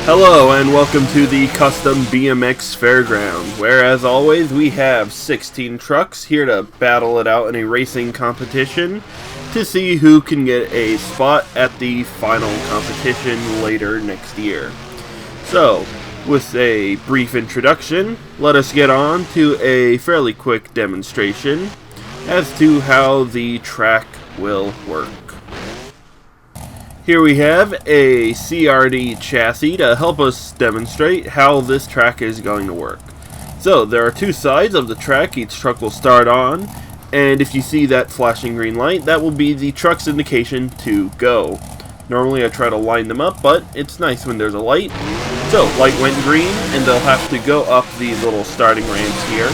Hello and welcome to the custom BMX Fairgrounds, where as always we have 16 trucks here to battle it out in a racing competition to see who can get a spot at the final competition later next year. So, with a brief introduction, let us get on to a fairly quick demonstration as to how the track will work. Here we have a CRD chassis to help us demonstrate how this track is going to work. So there are two sides of the track each truck will start on, and if you see that flashing green light, that will be the truck's indication to go. Normally I try to line them up, but it's nice when there's a light. So light went green, and they'll have to go up these little starting ramps here.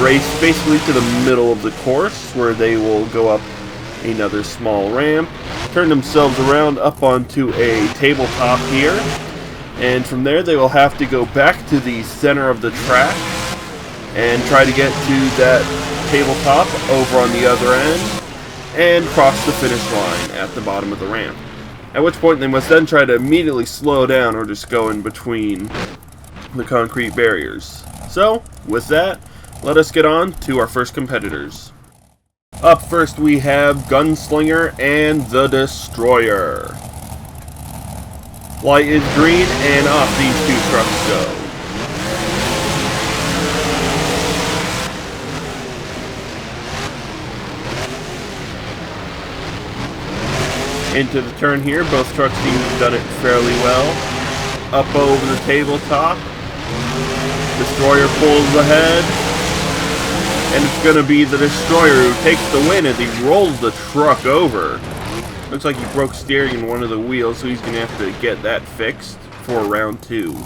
Race basically to the middle of the course, where they will go up another small ramp, turn themselves around up onto a tabletop here, and from there they will have to go back to the center of the track and try to get to that tabletop over on the other end and cross the finish line at the bottom of the ramp. At which point they must then try to immediately slow down or just go in between the concrete barriers. So, with that, let us get on to our first competitors. Up first we have Gunslinger and the Destroyer. Light is green and off these two trucks go. Into the turn here, both trucks seem to have done it fairly well. Up over the tabletop. Destroyer pulls ahead. And it's going to be the Destroyer who takes the win as he rolls the truck over. Looks like he broke steering in one of the wheels, so he's going to have to get that fixed for round 2.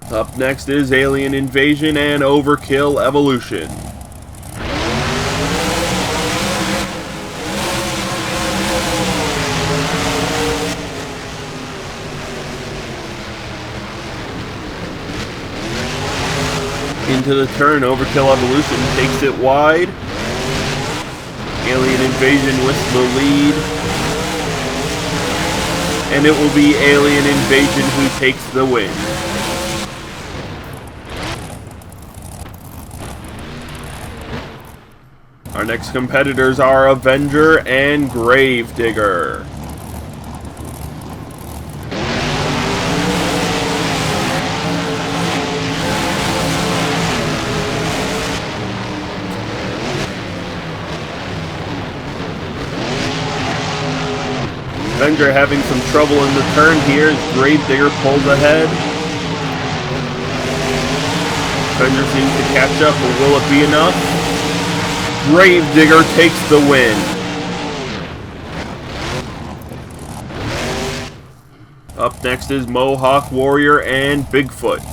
Up next is Alien Invasion and Overkill Evolution. Into the turn, Overkill Evolution takes it wide. Alien Invasion with the lead. And it will be Alien Invasion who takes the win. Our next competitors are Avenger and Gravedigger. Avenger having some trouble in the turn here as Gravedigger pulls ahead. Avenger seems to catch up, but will it be enough? Gravedigger takes the win. Up next is Mohawk Warrior and Bigfoot.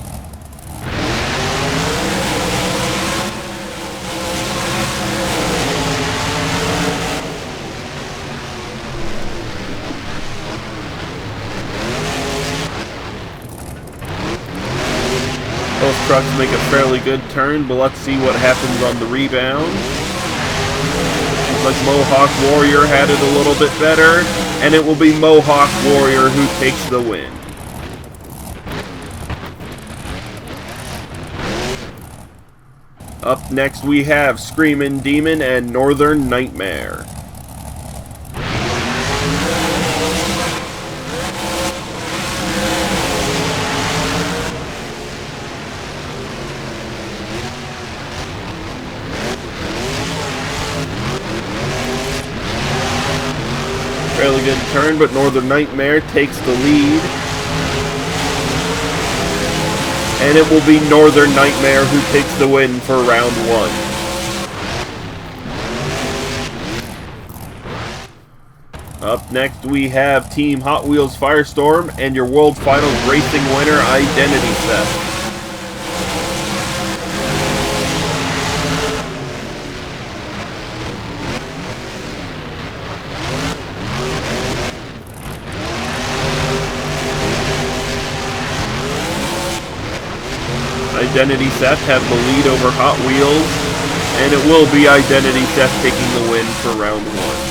Both trucks make a fairly good turn, but let's see what happens on the rebound. Looks like Mohawk Warrior had it a little bit better, and it will be Mohawk Warrior who takes the win. Up next we have Screamin' Demon and Northern Nightmare. Fairly good turn, but Northern Nightmare takes the lead. And it will be Northern Nightmare who takes the win for round 1. Up next we have Team Hot Wheels Firestorm and your World Finals Racing winner Identity Theft. Identity Theft have the lead over Hot Wheels, and it will be Identity Theft taking the win for round 1.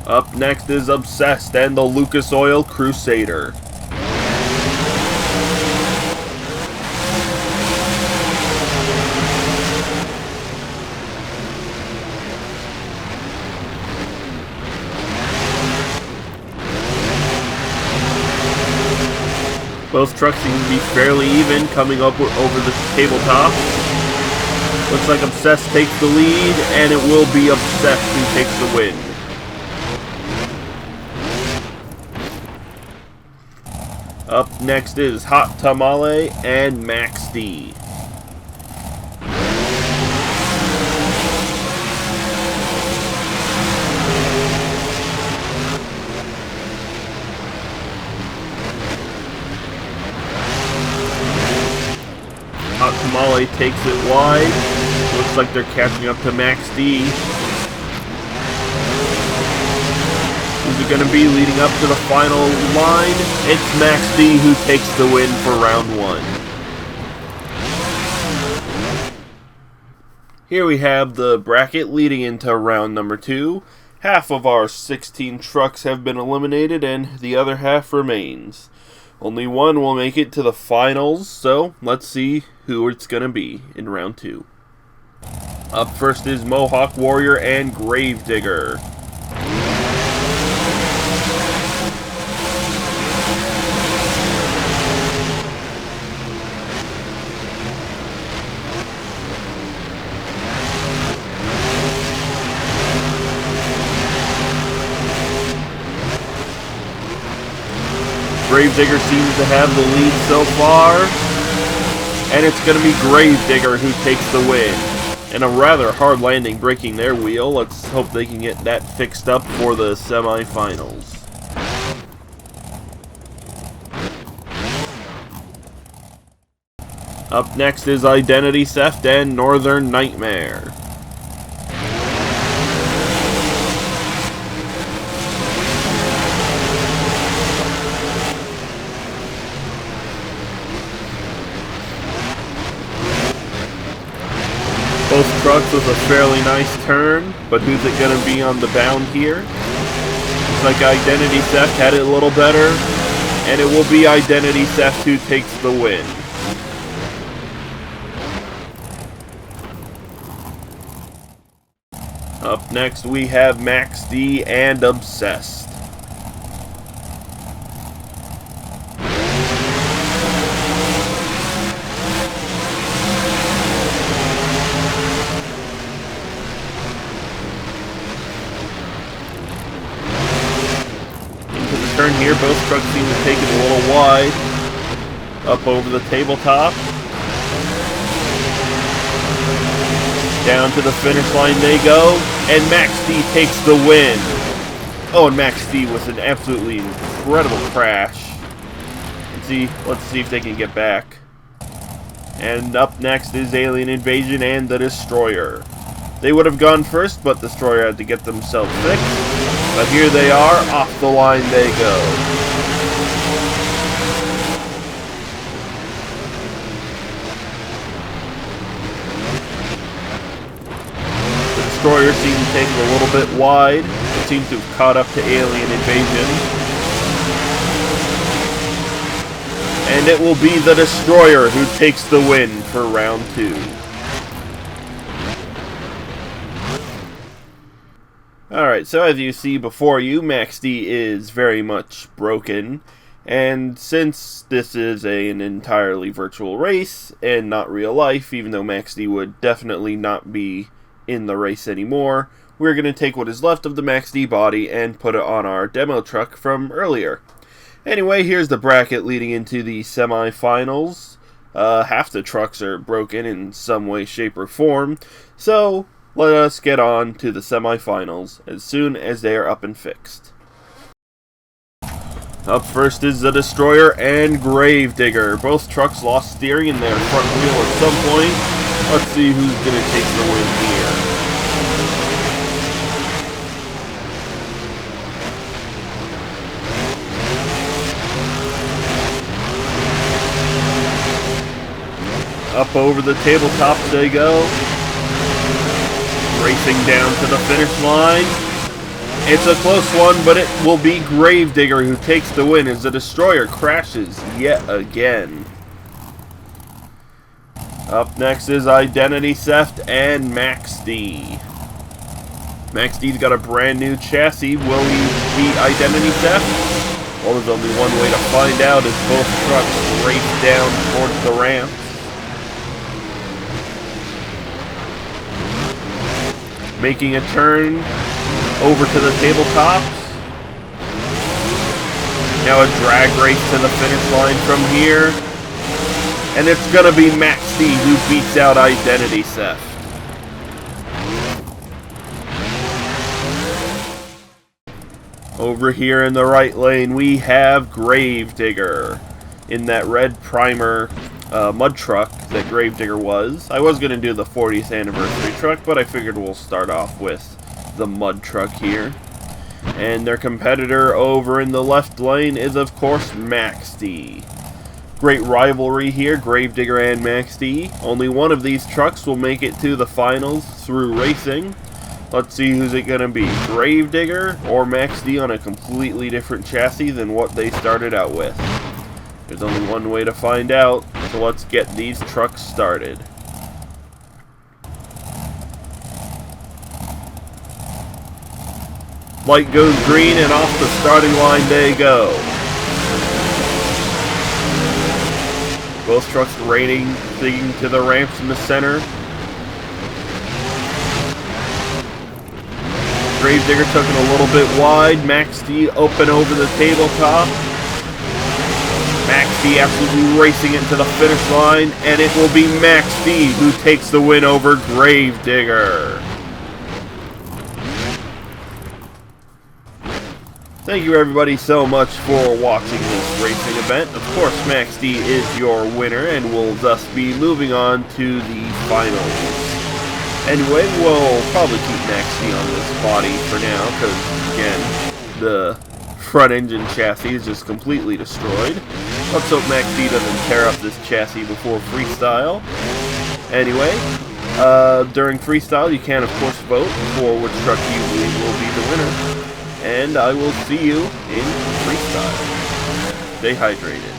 Up next is Obsessed and the Lucas Oil Crusader. Both trucks seem to be fairly even, coming up over the tabletop. Looks like Obsessed takes the lead, and it will be Obsessed who takes the win. Up next is Hot Tamale and Max D. Hot Tamale takes it wide. Looks like they're catching up to Max D. Who's it going to be leading up to the final line? It's Max D who takes the win for round 1. Here we have the bracket leading into round number 2. Half of our 16 trucks have been eliminated and the other half remains. Only one will make it to the finals, so let's see who it's going to be in round 2. Up first is Mohawk Warrior and Gravedigger. Gravedigger seems to have the lead so far, and it's going to be Gravedigger who takes the win. And a rather hard landing breaking their wheel. Let's hope they can get that fixed up for the semifinals. Up next is Identity Theft and Northern Nightmare. Both trucks with a fairly nice turn, but who's it going to be on the bound here? Looks like Identity Theft had it a little better, and it will be Identity Theft who takes the win. Up next we have Max D and Obsessed. Turn here, both trucks seem to take it a little wide. Up over the tabletop. Down to the finish line they go, and Max D takes the win. Oh, and Max D with an absolutely incredible crash. Let's see if they can get back. And up next is Alien Invasion and the Destroyer. They would have gone first, but the Destroyer had to get themselves fixed. But here they are, off the line they go. The Destroyer seems to take it a little bit wide. It seems to have caught up to Alien Invasion. And it will be the Destroyer who takes the win for round 2. Alright, so as you see before you, Max D is very much broken, and since this is an entirely virtual race and not real life, even though Max D would definitely not be in the race anymore, we're going to take what is left of the Max D body and put it on our demo truck from earlier. Anyway, here's the bracket leading into the semifinals. Half the trucks are broken in some way, shape, or form, so let us get on to the semifinals as soon as they are up and fixed. Up first is the Destroyer and Gravedigger. Both trucks lost steering in their front wheel at some point. Let's see who's going to take the win here. Up over the tabletops they go. Racing down to the finish line. It's a close one, but it will be Gravedigger who takes the win as the Destroyer crashes yet again. Up next is Identity Theft and Max D. Max D's got a brand new chassis. Will he beat Identity Theft? Well, there's only one way to find out as both trucks race down towards the ramp. Making a turn over to the tabletops. Now a drag race to the finish line from here. And it's going to be Max D who beats out Identity Theft. Over here in the right lane, we have Gravedigger in that red primer mud truck that Gravedigger was. I was going to do the 40th anniversary truck, but I figured we'll start off with the mud truck here. And their competitor over in the left lane is, of course, Max D. Great rivalry here, Gravedigger and Max D. Only one of these trucks will make it to the finals through racing. Let's see who's it going to be, Gravedigger or Max D on a completely different chassis than what they started out with. There's only one way to find out, so let's get these trucks started. Light goes green and off the starting line they go. Both trucks racing to the ramps in the center. Gravedigger took it a little bit wide. Max D open over the tabletop. Max D absolutely racing it to the finish line, and it will be Max D who takes the win over Gravedigger. Thank you everybody so much for watching this racing event. Of course, Max D is your winner and will thus be moving on to the finals. Anyway, we'll probably keep Max D on this body for now, because, again, the front engine chassis is just completely destroyed. Let's hope Max D doesn't tear up this chassis before freestyle. Anyway, during freestyle, you can, of course, vote for which truck you believe will be the winner. And I will see you in freestyle. Stay hydrated.